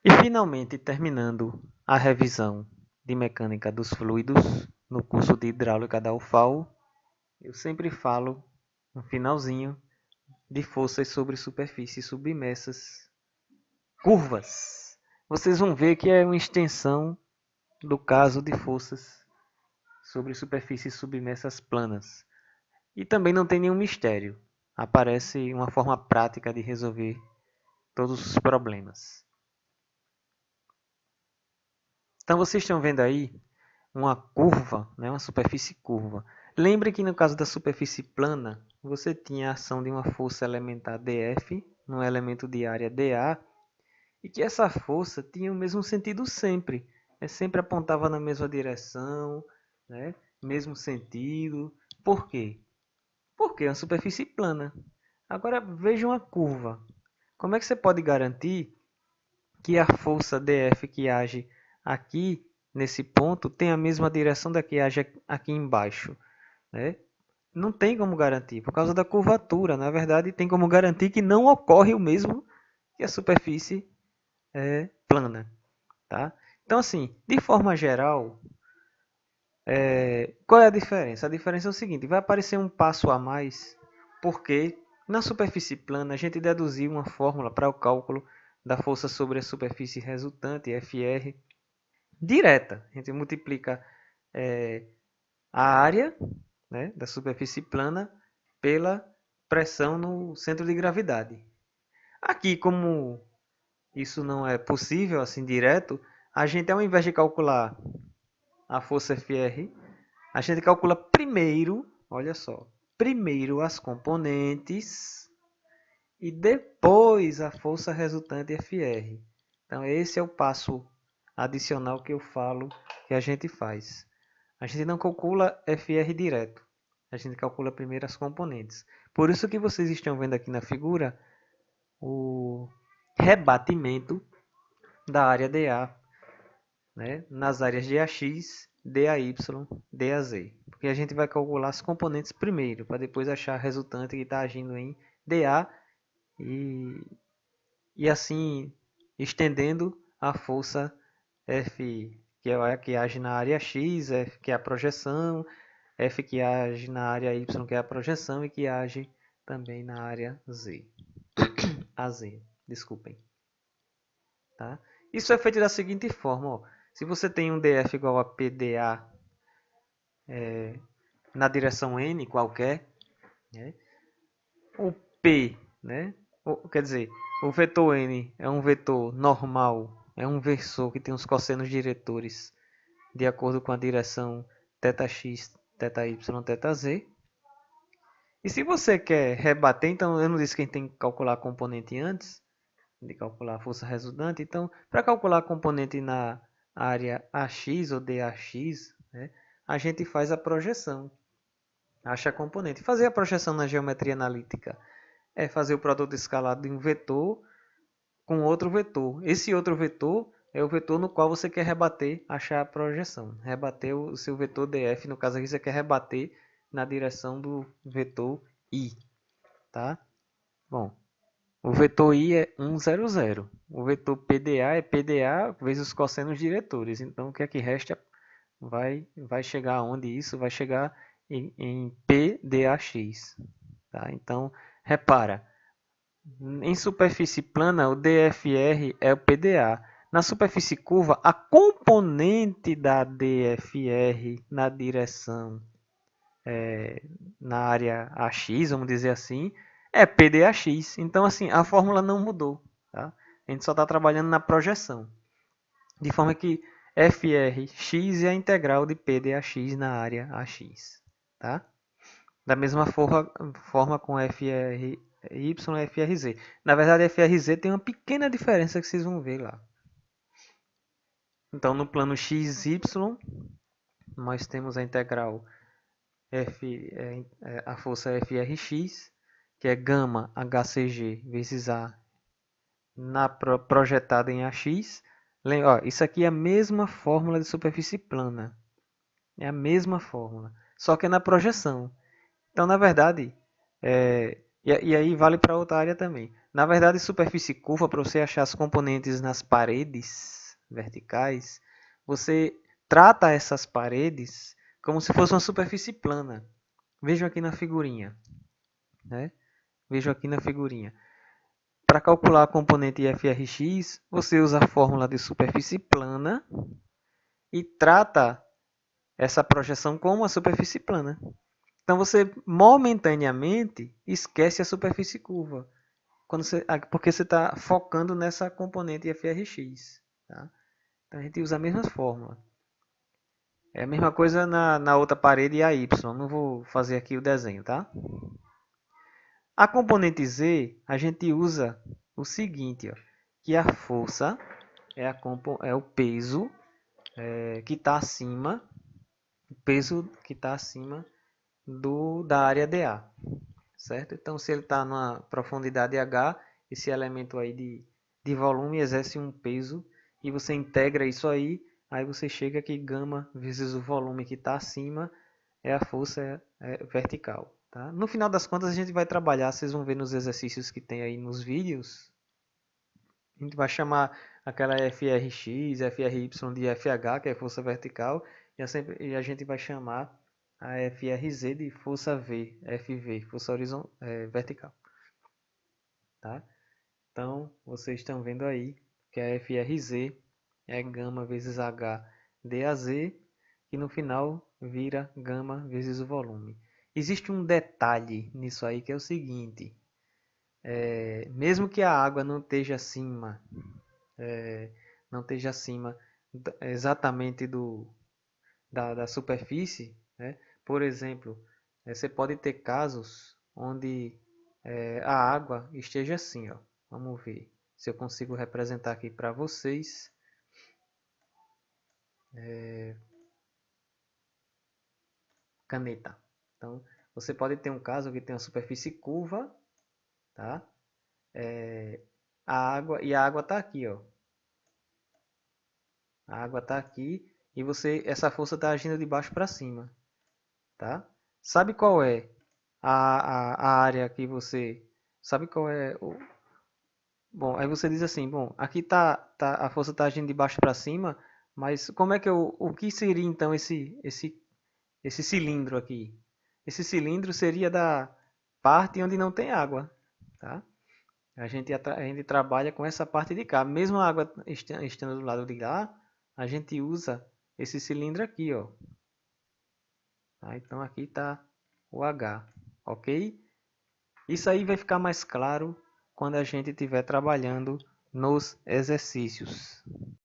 E finalmente, terminando a revisão de mecânica dos fluidos no curso de hidráulica da UFAL, eu sempre falo no finalzinho de forças sobre superfícies submersas curvas. Vocês vão ver que é uma extensão do caso de forças sobre superfícies submersas planas. E também não tem nenhum mistério. Aparece uma forma prática de resolver todos os problemas. Então vocês estão vendo aí uma curva, né, uma superfície curva. Lembre que no caso da superfície plana, você tinha a ação de uma força elementar dF num elemento de área dA, e que essa força tinha o mesmo sentido sempre. Sempre apontava na mesma direção, né, mesmo sentido. Por quê? Porque é uma superfície plana. Agora veja uma curva. Como é que você pode garantir que a força dF que age aqui nesse ponto tem a mesma direção da que age aqui embaixo, né? Não tem como garantir, por causa da curvatura. Na verdade, tem como garantir que não ocorre o mesmo que a superfície é plana, tá? Então, assim, de forma geral, qual é a diferença? A diferença é o seguinte: vai aparecer um passo a mais, porque na superfície plana a gente deduziu uma fórmula para o cálculo da força sobre a superfície resultante, FR, direta. A gente multiplica a área, né, da superfície plana pela pressão no centro de gravidade. Aqui, como isso não é possível assim direto, a gente, ao invés de calcular a força FR, a gente calcula primeiro, olha só, primeiro as componentes e depois a força resultante FR. Então esse é o passo adicional que eu falo que a gente faz. A gente não calcula FR direto. A gente calcula primeiro as componentes. Por isso que vocês estão vendo aqui na figura o rebatimento da área dA, né, nas áreas de AX, DAY, DAZ. Porque a gente vai calcular as componentes primeiro, para depois achar a resultante que está agindo em dA e assim estendendo a força F, que é a que age na área X, F que é a projeção, F que age na área Y, que é a projeção, e que age também na área Z. AZ, desculpem. Tá? Isso é feito da seguinte forma: ó. Se você tem um dF igual a PdA na direção n qualquer, né? O P, né? Quer dizer, o vetor n é um vetor normal, é um versor que tem os cossenos diretores de acordo com a direção θx, θy, θz. E se você quer rebater, então eu não disse que a gente tem que calcular a componente antes de calcular a força resultante. Então, para calcular a componente na área AX ou DAX, né, a gente faz a projeção. Acha a componente. Fazer a projeção na geometria analítica é fazer o produto escalado de um vetor com outro vetor. Esse outro vetor é o vetor no qual você quer rebater, achar a projeção. Rebater o seu vetor dF, no caso aqui você quer rebater na direção do vetor I. Tá? Bom, o vetor I é 1, 0, 0. O vetor PdA é PdA vezes os cossenos diretores. Então, o que é que resta? Vai chegar aonde isso? Vai chegar em PdAx. Tá? Então, repara. Em superfície plana, o DFR é o PdA. Na superfície curva, a componente da DFR na direção, na área AX, vamos dizer assim, é PdAx. Então, assim, a fórmula não mudou. Tá? A gente só está trabalhando na projeção. De forma que FRx é a integral de PdAx na área AX. Tá? Da mesma forma com FRy e FRz. Na verdade, FRz tem uma pequena diferença que vocês vão ver lá. Então, no plano XY, nós temos a integral a força FRx, que é gama HCG vezes A projetada em AX. Ó, isso aqui é a mesma fórmula de superfície plana. É a mesma fórmula, só que é na projeção. Então, na verdade, E aí vale para outra área também. Na verdade, superfície curva, para você achar os componentes nas paredes verticais, você trata essas paredes como se fosse uma superfície plana. Vejam aqui na figurinha, né? Vejam aqui na figurinha. Para calcular a componente FRX, você usa a fórmula de superfície plana e trata essa projeção como uma superfície plana. Então você momentaneamente esquece a superfície curva, porque você está focando nessa componente FRX. Tá? Então a gente usa a mesma fórmula. É a mesma coisa na outra parede AY. Não vou fazer aqui o desenho, tá? A componente Z, a gente usa o seguinte, ó, que a força é o peso que está acima, o peso que está acima da área dA, certo? Então, se ele está numa profundidade H, esse elemento aí de volume exerce um peso e você integra isso aí você chega que gama vezes o volume que está acima é a força vertical. Tá? No final das contas, a gente vai trabalhar, vocês vão ver nos exercícios que tem aí nos vídeos, a gente vai chamar aquela FRX, FRY de FH, que é força vertical, e a gente vai chamar a FRZ de força V, FV, força vertical. Tá? Então, vocês estão vendo aí que a FRZ é gama vezes H DAZ, que no final vira gama vezes o volume. Existe um detalhe nisso aí que é o seguinte, mesmo que a água não esteja acima, não esteja acima exatamente da superfície, né? Por exemplo, você pode ter casos onde a água esteja assim, ó. Vamos ver se eu consigo representar aqui para vocês. Caneta. Então, você pode ter um caso que tem uma superfície curva, tá? A água está aqui, ó. A água está aqui e essa força está agindo de baixo para cima, tá? Sabe qual é a área que você... Sabe qual é o... Bom, aí você diz assim, bom, aqui a força está agindo de baixo para cima, mas como é que o que seria então esse cilindro aqui? Esse cilindro seria da parte onde não tem água, tá? A gente trabalha com essa parte de cá. Mesmo a água estando do lado de lá, a gente usa esse cilindro aqui, ó. Tá? Então aqui está o H, ok? Isso aí vai ficar mais claro quando a gente estiver trabalhando nos exercícios.